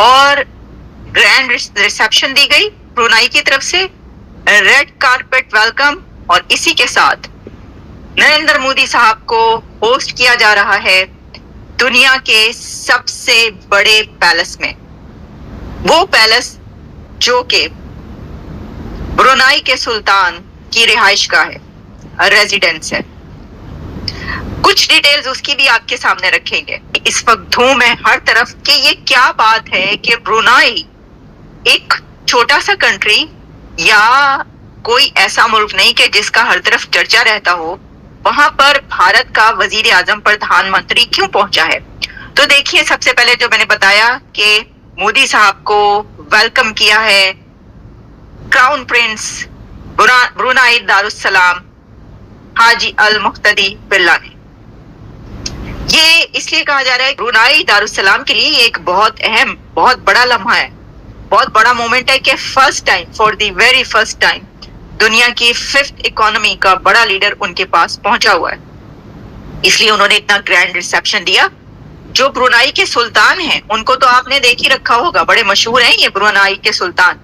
और grand reception दी गई Brunei की तरफ से, रेड कारपेट वेलकम, और इसी के साथ नरेंद्र मोदी साहब को होस्ट किया जा रहा है दुनिया के सबसे बड़े पैलेस में। वो पैलेस जो कि ब्रुनाई के सुल्तान की रिहाइश का है, रेजिडेंस है। कुछ डिटेल्स उसकी भी आपके सामने रखेंगे। इस वक्त धूम है हर तरफ कि ये क्या बात है कि ब्रुनाई एक छोटा सा कंट्री या कोई ऐसा मुल्क नहीं कि जिसका हर तरफ चर्चा रहता हो, वहां पर भारत का वजीर आजम प्रधानमंत्री क्यों पहुंचा है। तो देखिए, सबसे पहले जो मैंने बताया कि मोदी साहब को वेलकम किया है क्राउन प्रिंस ब्रुनाई दारुस्सलाम हाजी अल मुक्तदी बिल्ला ने। ये इसलिए कहा जा रहा है ब्रुनाई दारुस्सलाम के लिए एक बहुत अहम, बहुत बड़ा लम्हा है, बहुत बड़ा मोमेंट है कि first time, for the very first time, दुनिया की 5th इकोनॉमी का बड़ा लीडर उनके पास पहुंचा हुआ है। इसलिए उन्होंने इतना ग्रैंड रिसेप्शन दिया। जो ब्रुनाई के सुल्तान हैं उनको तो आपने देख ही रखा होगा, बड़े मशहूर हैं ये ब्रुनाई के सुल्तान।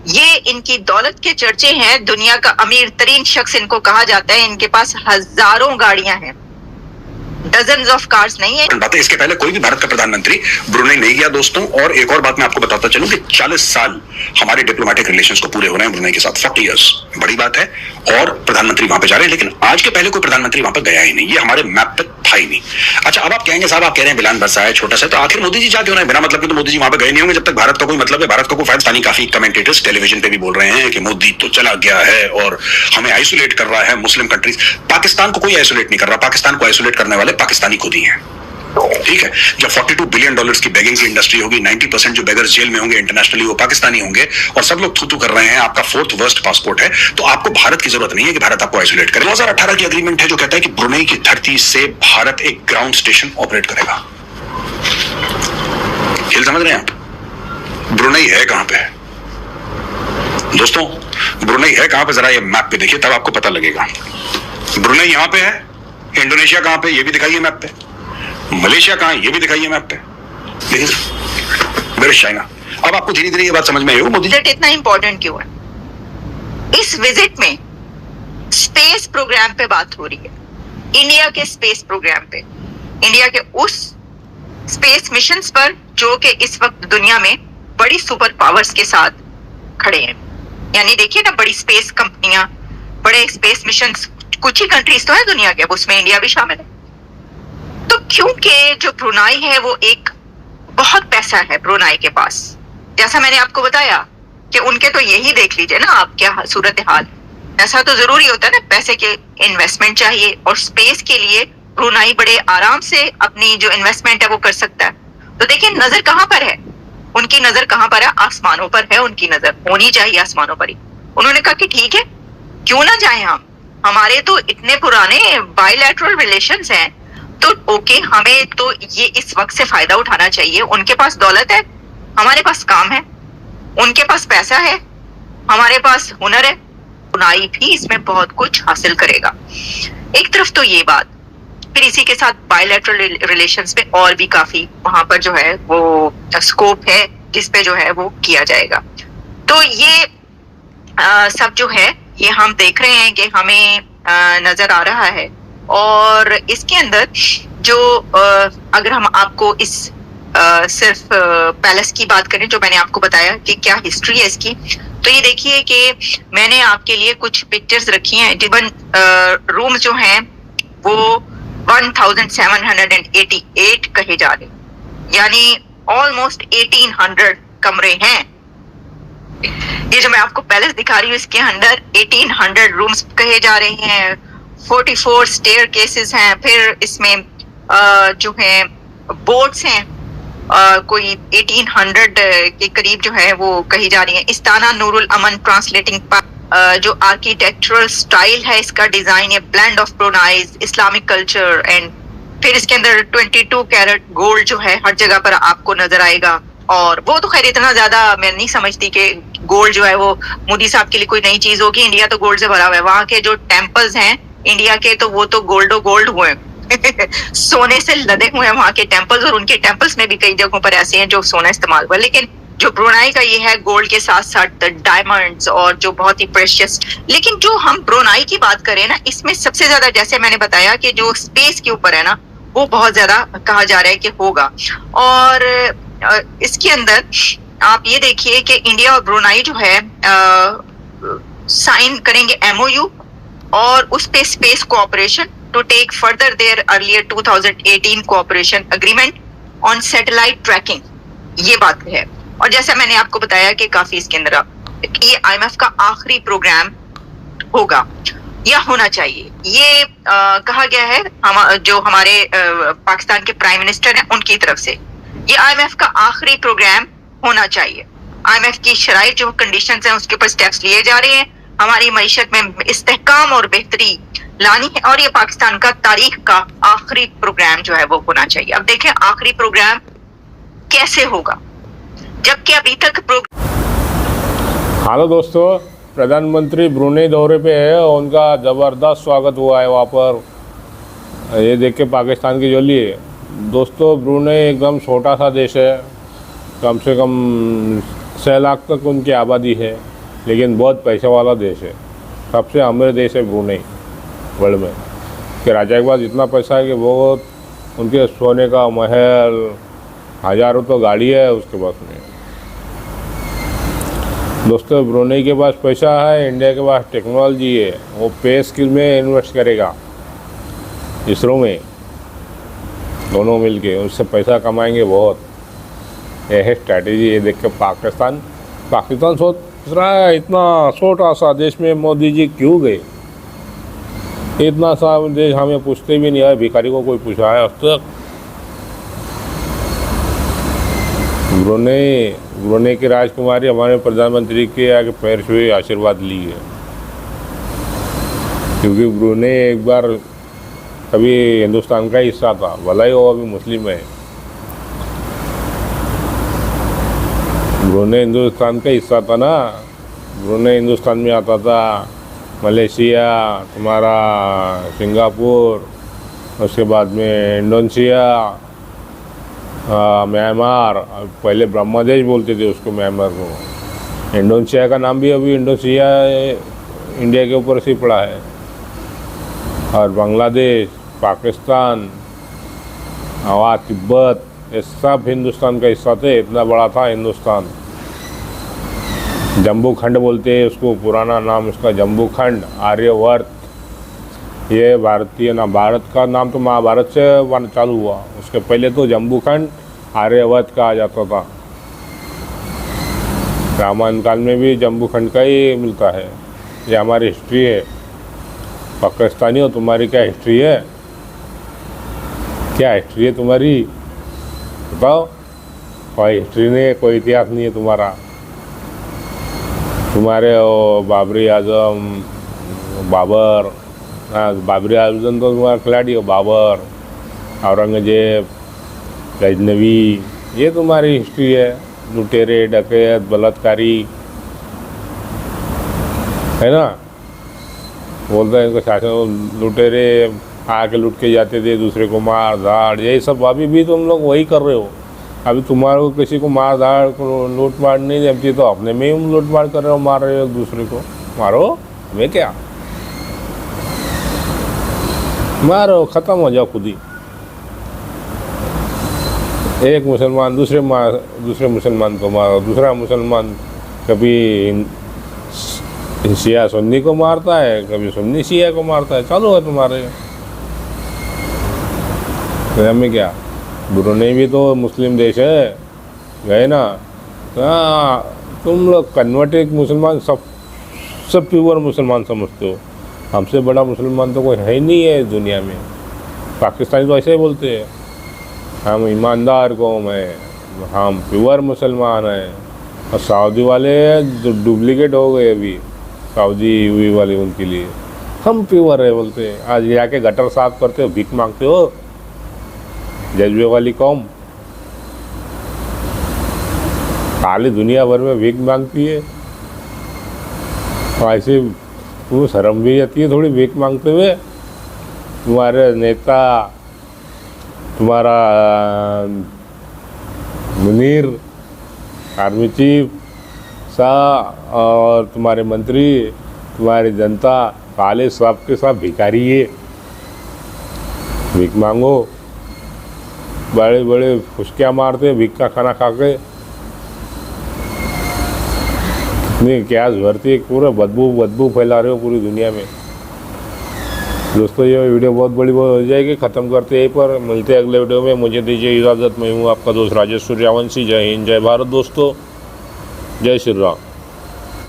ये इनकी दौलत के चर्चे हैं, दुनिया का अमीर तरीन शख्स इनको कहा जाता है। इनके पास हजारों गाड़ियां हैं, डजन्स ऑफ कार्स नहीं है। बातें इसके पहले कोई भी भारत का प्रधानमंत्री ब्रुनेई नहीं गया दोस्तों। और एक और बात मैं आपको बताता चलूं कि 40 साल हमारे डिप्लोमेटिक रिलेशंस को पूरे हो रहे हैं ब्रुनेई के साथ, 40 इयर्स, बड़ी बात है। और प्रधानमंत्री वहां पे जा रहे हैं, लेकिन आज के पहले कोई प्रधानमंत्री वहां पे गया ही नहीं, ये हमारे मैप पे था ही नहीं। अच्छा, अब आप कहेंगे साहब, आप कह रहे हैं बिलान बरसा है छोटा सा, तो आखिर मोदी जी जा क्यों रहे हैं? बिना मतलब के तो मोदी जी वहां पे गए नहीं होंगे जब तक भारत का कोई मतलब है, भारत का कोई फायदा। काफी कमेंटेटर्स टेलीविजन पे भी बोल रहे हैं कि मोदी तो चला गया है और हमें आइसोलेट कर रहा है मुस्लिम कंट्रीज। पाकिस्तान को कोई आइसोलेट नहीं कर रहा, पाकिस्तान को आइसोलेट करने वाले पाकिस्तानी खुद ही हैं। ठीक है, जब $42 बिलियन की बेगिंग की इंडस्ट्री होगी, 90% जो बेगर्स जेल में होंगे इंटरनेशनली वो पाकिस्तानी होंगे, और सब लोग थू कर रहे हैं, आपका 4th वर्स्ट पासपोर्ट है, तो आपको भारत की जरूरत नहीं है कि भारत आपको आइसोलेट करे। 2018 की एग्रीमेंट है जो कहता है कि ब्रुनेई की धरती से भारत एक ग्राउंड स्टेशन ऑपरेट करेगा। खेल समझ रहे हैं आप? ब्रुनेई है कहां पे दोस्तों? ब्रुनेई है कहां पे? जरा ये मैप पे देखिए, तब आपको पता लगेगा। ब्रुनेई यहां पे है, इंडोनेशिया कहां पे ये भी दिखाइए मैप पे, मलेशिया कहां ये भी दिखाइए मैप पे, देखिए वेयर इज चाइना। अब आपको धीरे धीरे ये बात समझ में आई होगी मोदी विजिट इतना इंपॉर्टेंट क्यों है। इस विजिट में स्पेस प्रोग्राम पे बात हो रही है, इंडिया के स्पेस प्रोग्राम पे, इंडिया के उस स्पेस मिशंस पर जो कि इस वक्त दुनिया में बड़ी सुपर पावर्स के साथ खड़े हैं। यानी देखिए ना, बड़ी स्पेस कंपनियां, बड़े स्पेस मिशंस, कुछ ही कंट्रीज तो है दुनिया के, उसमें इंडिया भी शामिल है। तो क्योंकि जो ब्रुनाई है वो एक बहुत पैसा है ब्रुनाई के पास, जैसा मैंने आपको बताया कि उनके तो यही देख लीजिए ना आप क्या सूरत हाल। ऐसा तो जरूरी होता है ना, पैसे के इन्वेस्टमेंट चाहिए, और स्पेस के लिए ब्रुनाई बड़े आराम से अपनी जो इन्वेस्टमेंट है वो कर सकता है। तो देखिए नजर कहां पर है, उनकी नजर कहां पर है? आसमानों पर है, उनकी नजर होनी चाहिए आसमानों पर ही। उन्होंने कहा कि ठीक है, क्यों ना जाए हम, हमारे तो इतने पुराने बायलैटरल रिलेशंस हैं, तो ओके, हमें तो ये इस वक्त से फायदा उठाना चाहिए। उनके पास दौलत है, हमारे पास काम है, उनके पास पैसा है, हमारे पास हुनर है, ब्रुनाई भी इसमें बहुत कुछ हासिल करेगा। एक तरफ तो ये बात, फिर इसी के साथ बायलैटरल रिलेशंस में और भी काफी वहां पर जो है वो स्कोप है जिसपे जो है वो किया जाएगा। तो ये सब जो है ये हम देख रहे हैं कि हमें नजर आ रहा है। और इसके अंदर जो अगर हम आपको इस सिर्फ पैलेस की बात करें, जो मैंने आपको बताया कि क्या हिस्ट्री है इसकी, तो ये देखिए कि मैंने आपके लिए कुछ पिक्चर्स रखी हैं। जिवन रूम जो हैं वो 1788 कहे जा रहे, यानी ऑलमोस्ट 1800 कमरे हैं। ये जो मैं आपको पैलेस दिखा रही हूँ इसके अंदर 1800 रूम्स कहे जा रहे हैं, 44 स्टेयर केसेस हैं, फिर इसमें जो है बोट्स हैं, कोई 1800 के करीब जो है वो कही जा रही है। इस्ताना नूरुल अमन ट्रांसलेटिंग जो आर्किटेक्चरल स्टाइल है इसका डिजाइन है, blend of Brunei's Islamic culture, and फिर इसके अंदर 22 कैरेट गोल्ड जो है हर जगह पर आपको नजर आएगा। और वो तो खैर इतना ज्यादा मैं नहीं समझती कि गोल्ड जो है वो मोदी साहब के लिए कोई नई चीज होगी। इंडिया तो गोल्ड से भरा हुआ है, वहां के जो टेम्पल्स हैं इंडिया के तो वो तो गोल्ड हुए। सोने से लदे हुए हैं वहां के टेम्पल्स, और उनके टेम्पल्स में भी कई जगहों पर ऐसे हैं जो सोना इस्तेमाल हुआ। लेकिन जो ब्रुनाई का ये है, गोल्ड के साथ साथ डायमंड्स और जो बहुत ही प्रेशियस। लेकिन जो हम ब्रुनाई की बात करें ना, इसमें सबसे ज्यादा, जैसे मैंने बताया कि जो स्पेस के ऊपर है ना, वो बहुत ज्यादा कहा जा रहा है कि होगा। और इसके अंदर आप ये देखिए कि इंडिया और ब्रुनाई जो है साइन करेंगे MOU, और उस पे space cooperation to take further their earlier 2018 cooperation agreement on satellite tracking, ये बात है। और जैसा मैंने आपको बताया कि काफी इसके अंदर ये IMF का आखिरी प्रोग्राम होगा या होना चाहिए, ये कहा गया है जो हमारे पाकिस्तान के प्राइम मिनिस्टर हैं उनकी तरफ से। ये IMF का आखिरी प्रोग्राम होना चाहिए। IMF की शराइत जो कंडीशंस हैं उसके ऊपर स्टेप्स लिए जा रहे हैं, हमारी मईशत में इस्तेहकाम और बेहतरी लानी है, और ये पाकिस्तान का तारीख का आखिरी प्रोग्राम जो है वो होना चाहिए। अब देखें आखिरी प्रोग्राम कैसे होगा, जबकि अभी तक हेलो दोस्तों, प्रधानमंत्री ब्रुनेई दौरे पे है, उनका ज़बरदस्त स्वागत हुआ है वहाँ पर। ये देख के पाकिस्तान की जोली है दोस्तों। ब्रुनेई एकदम छोटा सा देश है, कम से कम 6 लाख तक उनकी आबादी है, लेकिन बहुत पैसे वाला देश है। सबसे अमीर देश है ब्रुनेई वर्ल्ड में। कि राजा के पास इतना पैसा है कि बहुत, उनके सोने का महल, हज़ारों तो गाड़ी है उसके पास में। दोस्तों ब्रुनेई के पास पैसा है, इंडिया के पास टेक्नोलॉजी है, वो पे स्किल में इन्वेस्ट करेगा, इसरो में, दोनों मिलके उससे पैसा कमाएंगे बहुत। यह है स्ट्रैटेजी। ये देख के पाकिस्तान सोच रहा है इतना छोटा सा देश में मोदी जी क्यों गए। इतना सा देश हमें पूछते भी नहीं है, भिखारी को कोई पूछा है अब तक। ब्रुनेई की राजकुमारी हमारे प्रधानमंत्री के आगे पैर छुए आशीर्वाद ली है, क्योंकि ब्रुनेई एक बार कभी हिंदुस्तान का हिस्सा था, भला ही वो अभी मुस्लिम है। ब्रुनेई हिंदुस्तान का हिस्सा था ना, ब्रुनेई हिंदुस्तान में आता था। मलेशिया, तुम्हारा सिंगापुर, उसके बाद में इंडोनेशिया, म्यांमार, पहले ब्रह्मदेश बोलते थे उसको, म्यांमार को। इंडोनेशिया का नाम भी अभी इंडोनेशिया इंडिया के ऊपर से पड़ा है। और बांग्लादेश, पाकिस्तान, वहाँ तिब्बत, ये सब हिंदुस्तान का हिस्सा थे। इतना बड़ा था हिंदुस्तान। जम्बू खंड बोलते हैं उसको, पुराना नाम उसका जम्बू खंड, आर्यवर्त। ये भारतीय नाम, भारत का नाम तो महाभारत से चालू हुआ, उसके पहले तो जम्बू खंड आर्यवर्त कहा जाता था। रामायण काल में भी जम्बू खंड का ही मिलता है। ये हमारी हिस्ट्री है। पाकिस्तानी हो, तुम्हारी क्या हिस्ट्री है? क्या हिस्ट्री है तुम्हारी, बताओ। कोई हिस्ट्री नहीं है, कोई इतिहास नहीं है तुम्हारा। तुम्हारे बाबरी आजम, बाबर, बाबरी आजम तो तुम्हारा खिलाड़ी हो, बाबर, औरंगजेब, गजनवी, ये तुम्हारी हिस्ट्री है। लुटेरे, डकैत, बलात्कारी, है ना। बोलते हैं इनको शासन, लुटेरे आके लुट के जाते थे, दूसरे को मार धाड़, यही सब अभी भी तुम लोग वही कर रहे हो। अभी तुम्हारे को किसी को मार धाड़, लूट मार नहीं जमती तो अपने में ही लूट मार कर रहे हो, मार रहे हो दूसरे को। मारो, हमें क्या, मारो, ख़त्म हो जाओ खुद ही। एक मुसलमान दूसरे मुसलमान को मारो, दूसरा मुसलमान कभी शिया सुन्नी को मारता है, कभी सुन्नी शिया को मारता है। चालू है तुम्हारे, तो हमें क्या। ब्रुनेई भी तो मुस्लिम देश है, गए ना। तुम लोग कन्वर्टेड मुसलमान सब प्योर मुसलमान समझते हो। हमसे बड़ा मुसलमान तो कोई है ही नहीं है दुनिया में। पाकिस्तानी तो ऐसे ही बोलते हैं, हम ईमानदार कौम है, हम प्योर मुसलमान हैं। और सऊदी वाले जो डुप्लीकेट हो गए अभी, सऊदी यूवी वाले, उनके लिए हम प्योर है बोलते हैं। आज जाके गटर साफ करते हो, भीख मांगते हो, जज्बे वाली कौम। खाली दुनिया भर में भीख मांगती है, और ऐसे तुम्हें शर्म भी आती है थोड़ी भीख मांगते हुए। तुम्हारे नेता तुम्हारा मुनीर आर्मी चीफ शाह और तुम्हारे मंत्री, तुम्हारी जनता साले सब के सब भिखारी है, भीख मांगो, बड़े बड़े फुसकियाँ मारते भीख का खाना खा के, इतनी गैस भरती है, पूरा बदबू फैला रहे हो पूरी दुनिया में। दोस्तों ये वीडियो बहुत बड़ी हो जाएगी, ख़त्म करते हैं यहीं पर, मिलते हैं अगले वीडियो में। मुझे दीजिए इजाज़त, मैं हूँ आपका दोस्त राजेश सूर्यवंशी। जय हिंद, जय भारत दोस्तों, जय श्री राम।